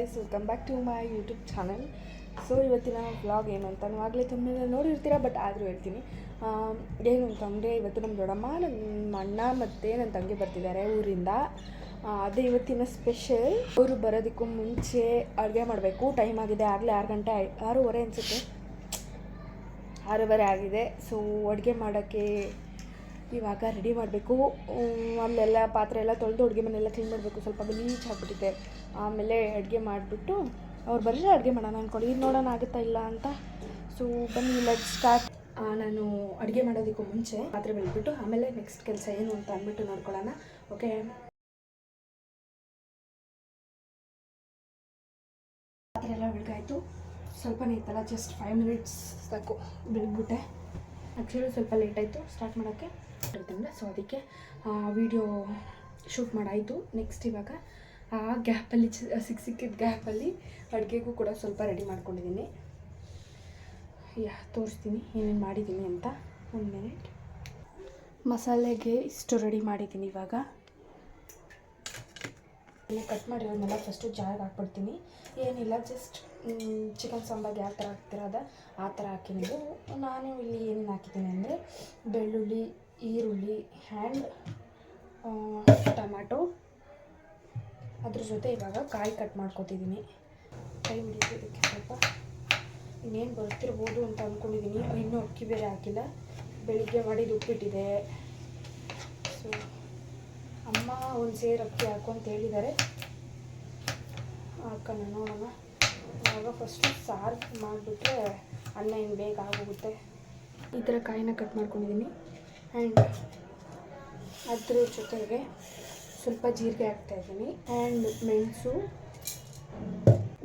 Guys, welcome back to my YouTube channel. So ಇವತ್ತಿನ vlog ಏನು ಅಂತ ಆಗಲೇ ತಮ್ಮಲ್ಲಿ ನೋಡಿರ್ತೀರ, ಬಟ್ ಆದರೂ ಹೇಳ್ತೀನಿ. ಏನು ಅಂತಂದರೆ ಇವತ್ತು ನಮ್ಮ ದೊಡ್ಡಮ್ಮ, ನಮ್ಮ ಅಣ್ಣ ಮತ್ತು ನನ್ನ ತಂಗಿ ಬರ್ತಿದ್ದಾರೆ ಊರಿಂದ. ಅದೇ ಇವತ್ತಿನ ಸ್ಪೆಷಲ್. ಅವರು ಬರೋದಕ್ಕೂ ಮುಂಚೆ ಅಡುಗೆ ಮಾಡಬೇಕು. ಟೈಮ್ ಆಗಿದೆ, ಆಗಲೇ 6:30 ಅನಿಸುತ್ತೆ, 6:30 ಆಗಿದೆ. ಸೊ ಅಡುಗೆ ಮಾಡೋಕ್ಕೆ ಇವಾಗ ರೆಡಿ ಮಾಡಬೇಕು. ಅಲ್ಲೆಲ್ಲ ಪಾತ್ರೆ ಎಲ್ಲ ತೊಳೆದು ಅಡುಗೆ ಮನೆಯೆಲ್ಲ ಕ್ಲೀನ್ ಮಾಡಬೇಕು. ಸ್ವಲ್ಪ ಗಲೀಜು ಆಗಿಬಿಟ್ಟಿದೆ. ಆಮೇಲೆ ಅಡುಗೆ ಮಾಡಿಬಿಟ್ಟು ಅವ್ರು ಬರಲಿ ಅಡುಗೆ ಮಾಡೋಣ ಅಂದ್ಕೊಂಡಿದ್ದೀನಿ. ನೋಡೋಣ ಆಗುತ್ತಾ ಇಲ್ಲ ಅಂತ. ಸೊ ಬನ್ನಿ ಲೆಟ್ ಸ್ಟಾರ್ಟ್. ನಾನು ಅಡುಗೆ ಮಾಡೋದಕ್ಕೂ ಮುಂಚೆ ಪಾತ್ರೆ ಬೆಳೆದ್ಬಿಟ್ಟು ಆಮೇಲೆ ನೆಕ್ಸ್ಟ್ ಕೆಲಸ ಏನು ಅಂತ ಅಂದ್ಬಿಟ್ಟು ನೋಡ್ಕೊಳ್ಳೋಣ. ಓಕೆ, ಪಾತ್ರೆ ಎಲ್ಲ ಬೆಳಗಾಯಿತು. ಸ್ವಲ್ಪನೇ ಇತ್ತಲ್ಲ, ಜಸ್ಟ್ 5 ಮಿನಿಟ್ಸ್ ಸಾಕು ಬೆಳಗ್ಬಿಟ್ಟೆ. ಆ್ಯಕ್ಚುಲಿ ಸ್ವಲ್ಪ ಲೇಟ್ ಆಯಿತು ಸ್ಟಾರ್ಟ್ ಮಾಡೋಕ್ಕೆ. ಸೊ ಅದಕ್ಕೆ ವಿಡಿಯೋ ಶೂಟ್ ಮಾಡಾಯಿತು. ನೆಕ್ಸ್ಟ್ ಇವಾಗ ಆ ಗ್ಯಾಪಲ್ಲಿ ಸಿಕ್ಕಿದ ಗ್ಯಾಪಲ್ಲಿ ಅಡುಗೆಗೂ ಕೂಡ ಸ್ವಲ್ಪ ರೆಡಿ ಮಾಡ್ಕೊಂಡಿದ್ದೀನಿ. ತೋರಿಸ್ತೀನಿ ಏನೇನು ಮಾಡಿದ್ದೀನಿ ಅಂತ. 1 ಮಿನಿಟ್. ಮಸಾಲೆಗೆ ಇಷ್ಟು ರೆಡಿ ಮಾಡಿದ್ದೀನಿ. ಇವಾಗ ಇಲ್ಲಿ ಕಟ್ ಮಾಡಿರೋದನ್ನೆಲ್ಲ ಫಸ್ಟು ಜಾರ್ಗೆ ಹಾಕ್ಬಿಡ್ತೀನಿ. ಏನಿಲ್ಲ, ಜಸ್ಟ್ ಚಿಕನ್ ಸಾಂಬಾರ್ಗೆ ಯಾವ ಥರ ಹಾಕ್ತಿರೋದ ಆ ಥರ ಹಾಕಿದ್ದು. ನಾನು ಇಲ್ಲಿ ಏನೇನು ಹಾಕಿದ್ದೀನಿ ಅಂದರೆ ಬೆಳ್ಳುಳ್ಳಿ, ಈರುಳ್ಳಿ ಆ್ಯಂಡ್ ಟೊಮ್ಯಾಟೊ. ಅದ್ರ ಜೊತೆ ಇವಾಗ ಕಾಯಿ ಕಟ್ ಮಾಡ್ಕೊತಿದ್ದೀನಿ. ಟೈಮ್ ಹಿಡಿಯೋದಕ್ಕೆ ಸ್ವಲ್ಪ ಇನ್ನೇನು ಬರ್ತಿರ್ಬೋದು ಅಂತ ಅಂದ್ಕೊಂಡಿದ್ದೀನಿ. ಇನ್ನೂ ಅಕ್ಕಿ ಬೇರೆ ಹಾಕಿಲ್ಲ. ಬೆಳಿಗ್ಗೆ ಮಾಡಿದ್ದು ಉಪ್ಪಿಟ್ಟಿದೆ. ಸೊ ಅಮ್ಮ ಒಂದು ಸೇರು ಅಕ್ಕಿ ಹಾಕು ಅಂತ ಹೇಳಿದ್ದಾರೆ. ಹಾಕೋಣ, ನೋಡೋಣ. ಇವಾಗ ಫಸ್ಟು ಸಾರು ಮಾಡಿಬಿಟ್ರೆ ಅನ್ನ ಏನು ಬೇಗ ಆಗೋಗುತ್ತೆ. ಈ ಥರ ಕಾಯಿನ ಕಟ್ ಮಾಡ್ಕೊಂಡಿದ್ದೀನಿ. ಆ್ಯಂಡ್ ಅದ್ರ ಜೊತೆಗೆ ಸ್ವಲ್ಪ ಜೀರಿಗೆ ಹಾಕ್ತಾಯಿದ್ದೀನಿ. ಆ್ಯಂಡ್ ಮೆಣಸು,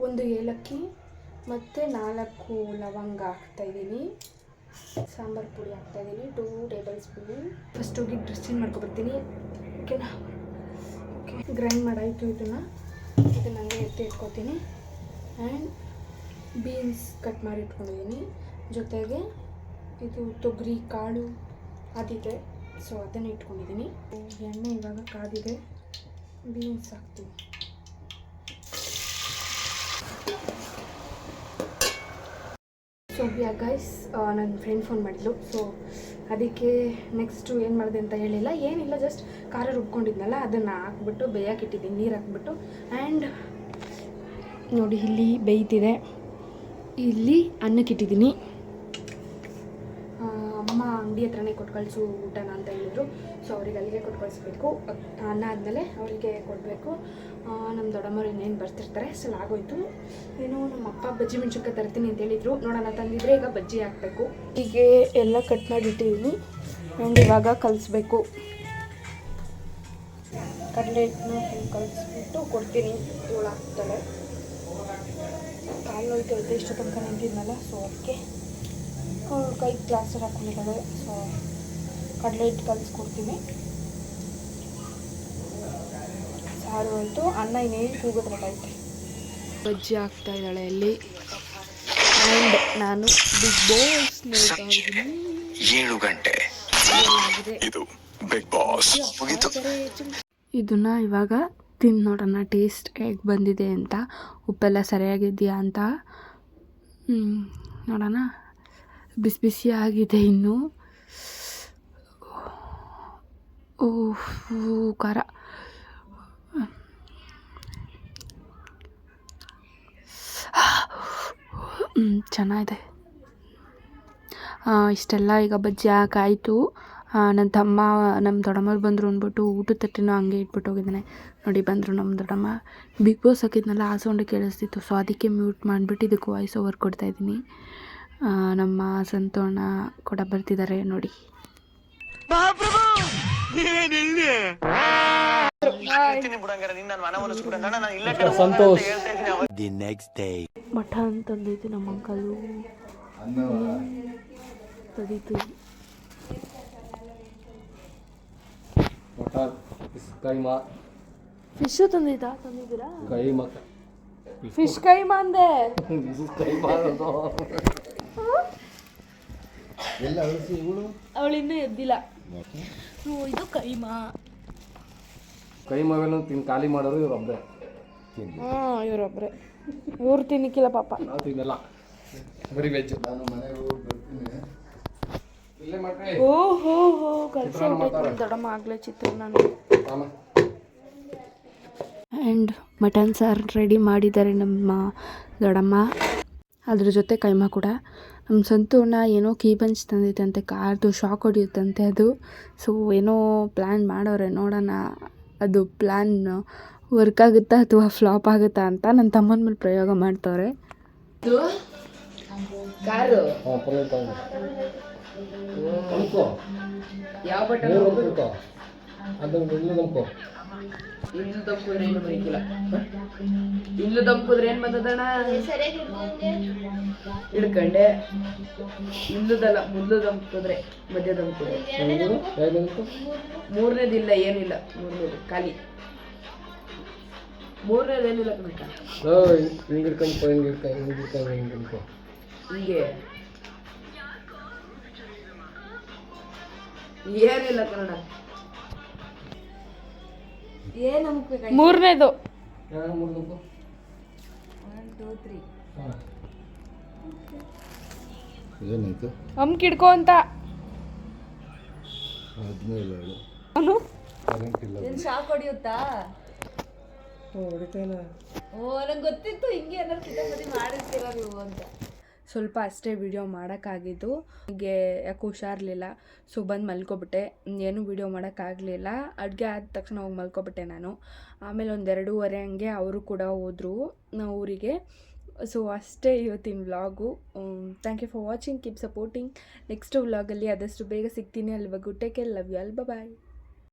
1 ಏಲಕ್ಕಿ ಮತ್ತು 4 ಲವಂಗ ಹಾಕ್ತಾಯಿದ್ದೀನಿ. ಸಾಂಬಾರು ಪುಡಿ ಹಾಕ್ತಾಯಿದ್ದೀನಿ 2 ಟೇಬಲ್ ಸ್ಪೂನ್. ಫಸ್ಟ್ ಹೋಗಿ ಡ್ರೆಸ್ ಚೇಂಜ್ ಮಾಡ್ಕೊಬರ್ತೀನಿ. ಓಕೆನಾ? ಓಕೆ, ಗ್ರೈಂಡ್ ಮಾಡಾಯಿತು. ಇದನ್ನು ಹಂಗೆ ಎತ್ತಿ ಇಟ್ಕೊತೀನಿ. ಆ್ಯಂಡ್ ಬೀನ್ಸ್ ಕಟ್ ಮಾಡಿ ಇಟ್ಕೊಂಡಿದ್ದೀನಿ. ಜೊತೆಗೆ ಇದು ತೊಗರಿ ಕಾಳು ಅದಿದೆ, ಸೊ ಅದನ್ನು ಇಟ್ಕೊಂಡಿದ್ದೀನಿ. ಎಣ್ಣೆ ಇವಾಗ ಕಾದಿದೆ, ಬೀನ್ಸ್ ಹಾಕ್ತೀನಿ. ಸೊ ಗೈಸ್, ನನ್ನ ಫ್ರೆಂಡ್ ಫೋನ್ ಮಾಡಿದ್ಲು. ಸೊ ಅದಕ್ಕೆ ನೆಕ್ಸ್ಟು ಏನು ಮಾಡಿದೆ ಅಂತ ಹೇಳಿಲ್ಲ, ಏನಿಲ್ಲ, ಜಸ್ಟ್ ಖಾರ ರುಬ್ಕೊಂಡಿದ್ನಲ್ಲ ಅದನ್ನು ಹಾಕ್ಬಿಟ್ಟು ಬೇಯಕ್ಕಿಟ್ಟಿದ್ದೀನಿ, ನೀರು ಹಾಕ್ಬಿಟ್ಟು. ಆ್ಯಂಡ್ ನೋಡಿ, ಇಲ್ಲಿ ಬೇಯ್ತಿದೆ. ಇಲ್ಲಿ ಅನ್ನಕ್ಕಿಟ್ಟಿದ್ದೀನಿ. ಅಮ್ಮ ಅಂಗಡಿ ಹತ್ರನೇ ಕೊಟ್ಟು ಕಳಿಸು ಊಟನ ಅಂತ ಹೇಳಿದ್ರು. ಸೊ ಅವ್ರಿಗೆ ಅಲ್ಲಿಗೆ ಕೊಟ್ಟು ಕಳಿಸ್ಬೇಕು. ಅನ್ನ ಆದಮೇಲೆ ಅವರಿಗೆ ಕೊಡಬೇಕು. ನಮ್ಮ ದೊಡ್ಡಮ್ಮರು ಇನ್ನೇನು ಬರ್ತಿರ್ತಾರೆ. ಸೊ ಆಗೋಯ್ತು. ಏನೋ ನಮ್ಮ ಅಪ್ಪ ಬಜ್ಜಿ ಮೆಣಸಿನ್ಕಾಯಿ ತರ್ತೀನಿ ಅಂತ ಹೇಳಿದರು. ನೋಡೋಣ, ತಂದಿದ್ರೆ ಈಗ ಬಜ್ಜಿ ಹಾಕಬೇಕು. ಹೀಗೆ ಎಲ್ಲ ಕಟ್ ಮಾಡಿಟ್ಟಿದ್ದೀನಿ. ಆ್ಯಂಡ್ ಇವಾಗ ಕಲಿಸ್ಬೇಕು. ಕಡಲೆಹಿಟ್ಟನ್ನ ಕಲಿಸ್ಬಿಟ್ಟು ಕೊಡ್ತೀನಿ. ಇವಳು ಹಾಕ್ತಾಳೆ. ಕಾಲು ಹೋಯ್ತು ಇಷ್ಟು ತನಕ ನಿಂತಿದ್ನಲ್ಲ, ಸೊ ಅದಕ್ಕೆ ಕೈ ಪ್ಲಾಸ್ಟರ್ ಹಾಕ್ಕೊಂಡಿದ್ದಾಳೆ. ಸೊ ಕಡಲೆ ಹಿಟ್ಟು ಕಲಿಸ್ಕೊಡ್ತೀನಿ. ಸಾರು ಹೋಯ್ತು. ಅನ್ನ ಇನ್ನೇನು ಕೂಗೋದ್ರಲ್ಲೈತೆ. ಬಜ್ಜಿ ಹಾಕ್ತಾ ಇದ್ದಾಳೆ ಅಲ್ಲಿ. ಆ್ಯಂಡ್ ನಾನು ಬಿಗ್ ಬಾಸ್ 7 ಗಂಟೆ ಇದು ಬಿಗ್ ಬಾಸ್ ಇದನ್ನ ಇವಾಗ ತಿಂದು ನೋಡೋಣ ಟೇಸ್ಟ್ ಹೇಗೆ ಬಂದಿದೆ ಅಂತ, ಉಪ್ಪೆಲ್ಲ ಸರಿಯಾಗಿದೆಯಾ ಅಂತ ನೋಡೋಣ. ಬಿಸಿ ಬಿಸಿ ಆಗಿದೆ ಇನ್ನೂ. ಖಾರ. ಚೆನ್ನಾಗಿದೆ. ಇಷ್ಟೆಲ್ಲ ಈಗ ಬಜ್ಜಿ ಹಾಕಾಯಿತು. ನನ್ನ ತಮ್ಮ, ನಮ್ಮ ದೊಡ್ಡಮ್ಮರು ಬಂದರು ಅಂದ್ಬಿಟ್ಟು ಊಟದ ತಟ್ಟೆನೂ ಹಂಗೆ ಇಟ್ಬಿಟ್ಟು ಹೋಗಿದ್ದಾನೆ. ನೋಡಿ, ಬಂದರು ನಮ್ಮ ದೊಡ್ಡಮ್ಮ. ಬಿಗ್ ಬಾಸ್ ಹಾಕಿದ್ನಲ್ಲ, ಆ ಸೌಂಡ್ ಕೇಳಿಸ್ತಿತ್ತು. ಸೊ ಅದಕ್ಕೆ ಮ್ಯೂಟ್ ಮಾಡಿಬಿಟ್ಟು ಇದಕ್ಕೆ ವಾಯ್ಸ್ ಓವರ್ ಕೊಡ್ತಾಯಿದ್ದೀನಿ. ನಮ್ಮ ಸಂತೋಣ ಕೂಡ ಬರ್ತಿದ್ದಾರೆ ನೋಡಿ. ಮಠ ಅಂತಂದೈತಿ ನಮ್ಮ ಅಂಕಲು. ತಡೀತು. ಫಿಶ್ ತಂದಿದ್ದೀರಾ? ಫಿಶ್ ಕೈಮಾ ಅಂದೆ. ಅವಳು ಇನ್ನೂ ಎದ್ದಿಲ್ಲ. ಇದು ಕೈಮಾ. ಕೈಮಾವೆಲ್ಲ ತಿನ್ ಖಾಲಿ ಮಾಡೋರು ಇವ್ರು ಒಬ್ಬರೇ. ಹಾಂ ಇವರೊಬ್ಬರೇ ಇವ್ರು ತಿನ್ನಕ್ಕಿಲ್ಲ ಪಾಪ. ನಾವು ತಿನ್ನಲ್ಲ, ಬರೀ ವೆಜ್. ನಾನು ಮನೆಗೆ ಹೋಗಿ ಬರ್ತೀನಿ. ಇಲ್ಲೇ ಮಾಡ್ರಿ. ಓಹೋ ಕಲಸಿ ದೊಡ್ಡಮ್ಮ ಆಗಲೇ ಚಿತ್ರಾನ್ನ. ಆ್ಯಂಡ್ ಮಟನ್ ಸಾರು ರೆಡಿ ಮಾಡಿದ್ದಾರೆ ನಮ್ಮ ದೊಡ್ಡಮ್ಮ. ಅದ್ರ ಜೊತೆ ಕೈಮಾ ಕೂಡ. ನಮ್ಮ ಸಂತೂರ್ಣ ಏನೋ ಕೀ ಬಂಚ್ ತಂದಿತ್ತಂತೆ, ಕಾರ್ದು ಶಾಕ್ ಹೊಡಿಯುತ್ತಂತೆ ಅದು. ಸೊ ಏನೋ ಪ್ಲ್ಯಾನ್ ಮಾಡೋರೆ, ನೋಡೋಣ ಅದು ಪ್ಲ್ಯಾನ್ ವರ್ಕ್ ಆಗುತ್ತಾ ಅಥವಾ ಫ್ಲಾಪ್ ಆಗುತ್ತಾ ಅಂತ ನನ್ನ ತಮ್ಮನ ಮೇಲೆ ಪ್ರಯೋಗ ಮಾಡ್ತವ್ರೆ. ಕಾರು ಯಾವ ಬಟನ್ ಇನ್ನು ದಮ್ಕುದ್ರೆ ಏನು ಬರೀಕಿಲ್ಲ. ಇನ್ನು ದಮ್ಕುದ್ರೆ ಏನು ಬರ್ತದಣ್ಣ? ಹಿಡ್ಕಂಡೆ ಇಲ್ಲದಲ್ಲ, ಮೊದಲು ದಮ್ಕುದ್ರೆ ಮಧ್ಯ ದಮ್ಕುದ್ರೆ. ಮೂರನೇದಿಲ್ಲ, ಏನಿಲ್ಲ. ಮೂರನೇದು ಖಾಲಿ. ಮೂರನೇದೇನಿಲ್ಲ ಕಣಕ್ಕ. ಹಿಂಗೆ ಏನಿಲ್ಲ ಕನ್ನಡ. ಮೂರನೇದು ಏನಾಯ್ತು? ಹಮ್ಕ್ ಹಿಡ್ಕೊ ಅಂತ ಅವನು ಶಾಕ್ ಹೊಡಿಯುತ್ತಾ? ನಂಗೆ ಗೊತ್ತಿತ್ತು ಹಿಂಗೆ ಏನಾದ್ರು ಕಿತಾಪತಿ ಮಾಡಿರ್ತೀರ ನೀವು ಅಂತ. ಸ್ವಲ್ಪ ಅಷ್ಟೇ ವಿಡಿಯೋ ಮಾಡೋಕ್ಕಾಗಿದ್ದು. ನನಗೆ ಯಾಕೆ ಹುಷಾರಿರಲಿಲ್ಲ, ಸೊ ಬಂದು ಮಲ್ಕೊಬಿಟ್ಟೆ. ಏನೂ ವಿಡಿಯೋ ಮಾಡೋಕ್ಕಾಗಲಿಲ್ಲ. ಅಡುಗೆ ಆದ ತಕ್ಷಣ ಹೋಗಿ ಮಲ್ಕೊಬಿಟ್ಟೆ ನಾನು. ಆಮೇಲೆ ಒಂದು 2:30 ಹಂಗೆ ಅವರು ಕೂಡ ಹೋದರು ಊರಿಗೆ. ಸೊ ಅಷ್ಟೇ ಇವತ್ತಿನ vlog. Thank you for watching, keep supporting. Next ವ್ಲಾಗಲ್ಲಿ ಆದಷ್ಟು ಬೇಗ ಸಿಗ್ತೀನಿ. ಅಲ್ಲಿವರೆಗೂ take care, love you all, bye.